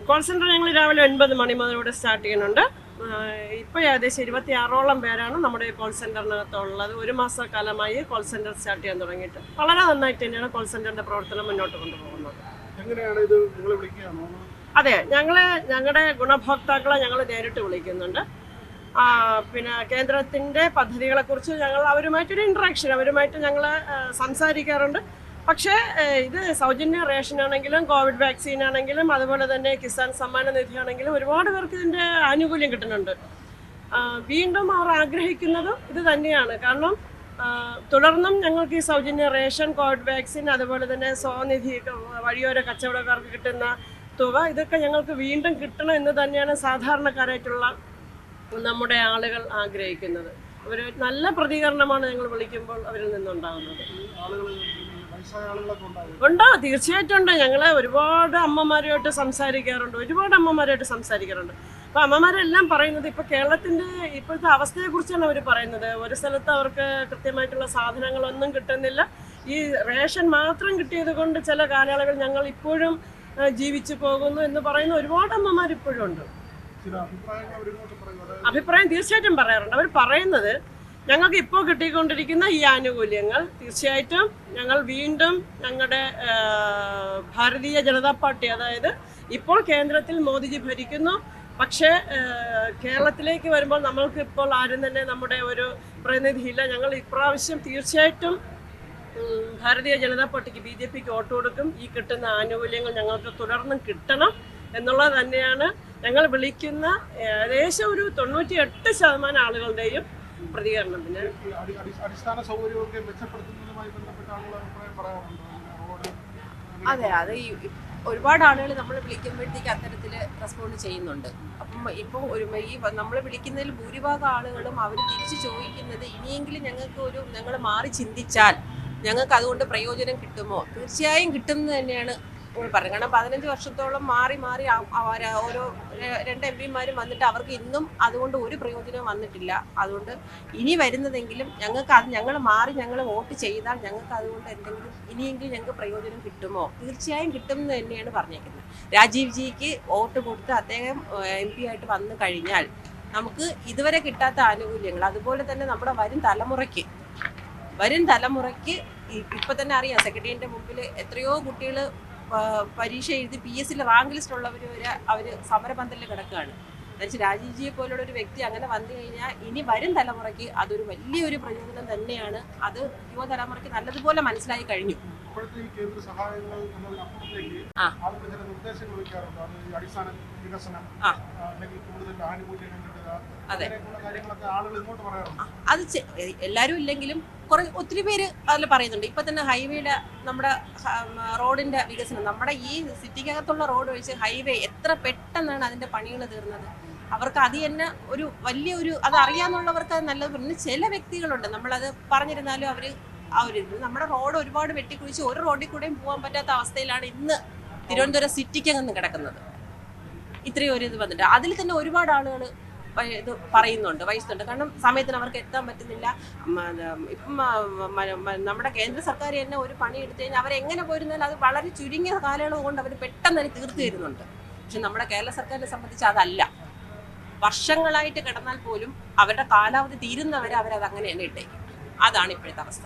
Call centre ഞങ്ങൾ രാവിലെ 9 മണി മുതൽ ഇവിടെ സ്റ്റാർട്ട് ചെയ്യുന്നുണ്ട്. ഇപ്പോൾ ഏകദേശം 26ഓളം പേരാണ് നമ്മുടെ കോൾ സെൻറ്ററിനകത്തുള്ളത്. 1 മാസക്കാലമായി കോൾ സെൻറ്റർ സ്റ്റാർട്ട് ചെയ്യാൻ തുടങ്ങിയിട്ട് വളരെ നന്നായിട്ട് തന്നെയാണ് കോൾ സെൻറ്ററിൻ്റെ പ്രവർത്തനം മുന്നോട്ട് കൊണ്ടുപോകുന്നത്. അതെ, ഞങ്ങളുടെ ഗുണഭോക്താക്കളെ ഞങ്ങൾ നേരിട്ട് വിളിക്കുന്നുണ്ട്. പിന്നെ കേന്ദ്രത്തിൻ്റെ പദ്ധതികളെക്കുറിച്ച് ഞങ്ങൾ അവരുമായിട്ടൊരു ഇൻട്രാക്ഷൻ, അവരുമായിട്ട് ഞങ്ങൾ സംസാരിക്കാറുണ്ട്. പക്ഷേ ഇത് സൗജന്യ റേഷൻ ആണെങ്കിലും കോവിഡ് വാക്സിൻ ആണെങ്കിലും അതുപോലെ തന്നെ കിസാൻ സമ്മാന നിധി ആണെങ്കിലും ഒരുപാട് പേർക്ക് ഇതിൻ്റെ ആനുകൂല്യം കിട്ടുന്നുണ്ട്. വീണ്ടും അവർ ആഗ്രഹിക്കുന്നതും ഇത് തന്നെയാണ്. കാരണം തുടർന്നും ഞങ്ങൾക്ക് ഈ സൗജന്യ റേഷൻ, കോവിഡ് വാക്സിൻ, അതുപോലെ തന്നെ സ്വനിധി, വഴിയോര കച്ചവടക്കാർക്ക് കിട്ടുന്ന തുക, ഇതൊക്കെ ഞങ്ങൾക്ക് വീണ്ടും കിട്ടണം എന്ന് തന്നെയാണ് സാധാരണക്കാരായിട്ടുള്ള നമ്മുടെ ആളുകൾ ആഗ്രഹിക്കുന്നത്. ഒരു നല്ല പ്രതികരണമാണ് ഞങ്ങൾ വിളിക്കുമ്പോൾ അവരിൽ നിന്നുണ്ടാകുന്നത്. ഉണ്ടോ? തീർച്ചയായിട്ടും ഉണ്ട്. ഞങ്ങൾ ഒരുപാട് അമ്മമാരുമായിട്ട് സംസാരിക്കാറുണ്ട്. അപ്പോൾ അമ്മമാരെല്ലാം പറയുന്നത് ഇപ്പോൾ കേരളത്തിൻ്റെ ഇപ്പോഴത്തെ അവസ്ഥയെക്കുറിച്ചാണ് അവർ പറയുന്നത്. ഒരു സ്ഥലത്ത് അവർക്ക് കൃത്യമായിട്ടുള്ള സാധനങ്ങളൊന്നും കിട്ടുന്നില്ല. ഈ റേഷൻ മാത്രം കിട്ടിയത് കൊണ്ട് ചില കാലയളവിൽ ഞങ്ങൾ ഇപ്പോഴും ജീവിച്ചു പോകുന്നു എന്ന് പറയുന്ന ഒരുപാട് അമ്മമാർ ഇപ്പോഴും ഉണ്ട്. അഭിപ്രായം തീർച്ചയായിട്ടും പറയാറുണ്ട്. അവർ പറയുന്നത് ഞങ്ങൾക്ക് ഇപ്പോൾ കിട്ടിക്കൊണ്ടിരിക്കുന്ന ഈ ആനുകൂല്യങ്ങൾ തീർച്ചയായിട്ടും ഞങ്ങൾ വീണ്ടും ഞങ്ങളുടെ ഭാരതീയ ജനതാ പാർട്ടി, അതായത് ഇപ്പോൾ കേന്ദ്രത്തിൽ മോദിജി ഭരിക്കുന്നു, പക്ഷേ കേരളത്തിലേക്ക് വരുമ്പോൾ നമ്മൾക്ക് ഇപ്പോൾ ആരും തന്നെ നമ്മുടെ ഒരു പ്രതിനിധിയില്ല. ഞങ്ങൾ ഇപ്രാവശ്യം തീർച്ചയായിട്ടും ഭാരതീയ ജനതാ പാർട്ടിക്ക്, BJPക്ക് വോട്ട് കൊടുക്കും. ഈ കിട്ടുന്ന ആനുകൂല്യങ്ങൾ ഞങ്ങൾക്ക് തുടർന്നും കിട്ടണം എന്നുള്ളത് തന്നെയാണ് ഞങ്ങൾ വിളിക്കുന്ന ഏകദേശം ഒരു 98% ആളുകളുടെയും പ്രതികരണം. പിന്നെ അടിസ്ഥാന സൗകര്യമൊക്കെ മെച്ചപ്പെടുത്തുന്നതുമായി ബന്ധപ്പെട്ട ആളുകൾ അഭിപ്രായം പറയാറുണ്ട്. അതെ, അത് ഒരുപാട് ആളുകൾ നമ്മൾ വിളിക്കുമ്പോഴത്തേക്ക് അത്തരത്തിൽ റെസ്പോണ്ട് ചെയ്യുന്നുണ്ട്. അപ്പം ഇപ്പോൾ നമ്മൾ വിളിക്കുന്നതിൽ ഭൂരിഭാഗം ആളുകളും അവർ തിരിച്ച് ചോദിക്കുന്നത് ഇനിയെങ്കിലും ഞങ്ങൾ മാറി ചിന്തിച്ചാൽ ഞങ്ങൾക്ക് അതുകൊണ്ട് പ്രയോജനം കിട്ടുമോ? തീർച്ചയായും കിട്ടുമെന്ന് തന്നെയാണ് പറയുന്നത്. കാരണം 15 വർഷത്തോളം മാറി ഓരോ 2 MP വന്നിട്ട് അവർക്ക് ഇന്നും അതുകൊണ്ട് ഒരു പ്രയോജനം വന്നിട്ടില്ല. അതുകൊണ്ട് ഇനി വരുന്നതെങ്കിലും ഞങ്ങൾ വോട്ട് ചെയ്താൽ ഞങ്ങൾക്ക് അതുകൊണ്ട് ഇനിയെങ്കിലും ഞങ്ങൾക്ക് പ്രയോജനം കിട്ടുമോ? തീർച്ചയായും കിട്ടുമെന്ന് തന്നെയാണ് പറഞ്ഞേക്കുന്നത്. രാജീവ് ജിക്ക് വോട്ട് കൊടുത്ത് അദ്ദേഹം MP ആയിട്ട് വന്നു കഴിഞ്ഞാൽ നമുക്ക് ഇതുവരെ കിട്ടാത്ത ആനുകൂല്യങ്ങൾ, അതുപോലെ തന്നെ നമ്മുടെ വരും തലമുറയ്ക്ക് ഇപ്പം തന്നെ അറിയാം, സെക്രട്ടേറിയറ്റിൻ്റെ മുമ്പിൽ എത്രയോ കുട്ടികൾ പരീക്ഷ എഴുതി PSC റാങ്ക് ലിസ്റ്റ് ഉള്ളവർ വരെ അവർ സമരപന്തലിൽ കിടക്കുകയാണ്. എന്നുവെച്ചാൽ രാജീവ് ജിയെ പോലുള്ള ഒരു വ്യക്തി അങ്ങനെ വന്നു കഴിഞ്ഞാൽ ഇനി വരും തലമുറയ്ക്ക് അതൊരു വലിയൊരു പ്രയോജനം തന്നെയാണ്. അത് യുവതലമുറയ്ക്ക് നല്ലതുപോലെ മനസ്സിലായി കഴിഞ്ഞു. അത് എല്ലാവരും ഇല്ലെങ്കിലും ഒത്തിരി പേര് അതിൽ പറയുന്നുണ്ട്. ഇപ്പൊ തന്നെ ഹൈവേയുടെ നമ്മുടെ റോഡിന്റെ വികസനം, നമ്മുടെ ഈ സിറ്റിക്കകത്തുള്ള റോഡ് ഒഴിച്ച് ഹൈവേ എത്ര പെട്ടെന്നാണ് അതിന്റെ പണികൾ തീർന്നത്. അവർക്ക് അത് തന്നെ ഒരു വലിയൊരു അത് അറിയാന്നുള്ളവർക്ക് അത് നല്ലത്. പിന്നെ ചില വ്യക്തികളുണ്ട്, നമ്മളത് പറഞ്ഞിരുന്നാലും അവര് നമ്മുടെ റോഡ് ഒരുപാട് വെട്ടിക്കുഴിച്ച് ഒരു റോഡിൽ കൂടെയും പോകാൻ പറ്റാത്ത അവസ്ഥയിലാണ് ഇന്ന് തിരുവനന്തപുരം സിറ്റിക്കകന്ന് കിടക്കുന്നത്. ഇത്രയും ഒരു ഇത് വന്നിട്ട് അതിൽ തന്നെ ഒരുപാട് ആളുകൾ ഇത് വഹിക്കുന്നുണ്ട്. കാരണം സമയത്തിന് അവർക്ക് എത്താൻ പറ്റുന്നില്ല. ഇപ്പം നമ്മുടെ കേന്ദ്ര സർക്കാർ തന്നെ ഒരു പണി എടുത്തു കഴിഞ്ഞാൽ അവരെങ്ങനെ പോയിരുന്നാലും അത് വളരെ ചുരുങ്ങിയ കാലയളവ് കൊണ്ട് അവർ പെട്ടെന്ന് തന്നെ തീർത്തു തരുന്നുണ്ട്. പക്ഷെ നമ്മുടെ കേരള സർക്കാരിനെ സംബന്ധിച്ച് അതല്ല. വർഷങ്ങളായിട്ട് കിടന്നാൽ പോലും അവരുടെ കാലാവധി തീരുന്നവരെ അവരത് അങ്ങനെ തന്നെ ഇട്ടേക്കും. അതാണ് ഇപ്പോഴത്തെ അവസ്ഥ.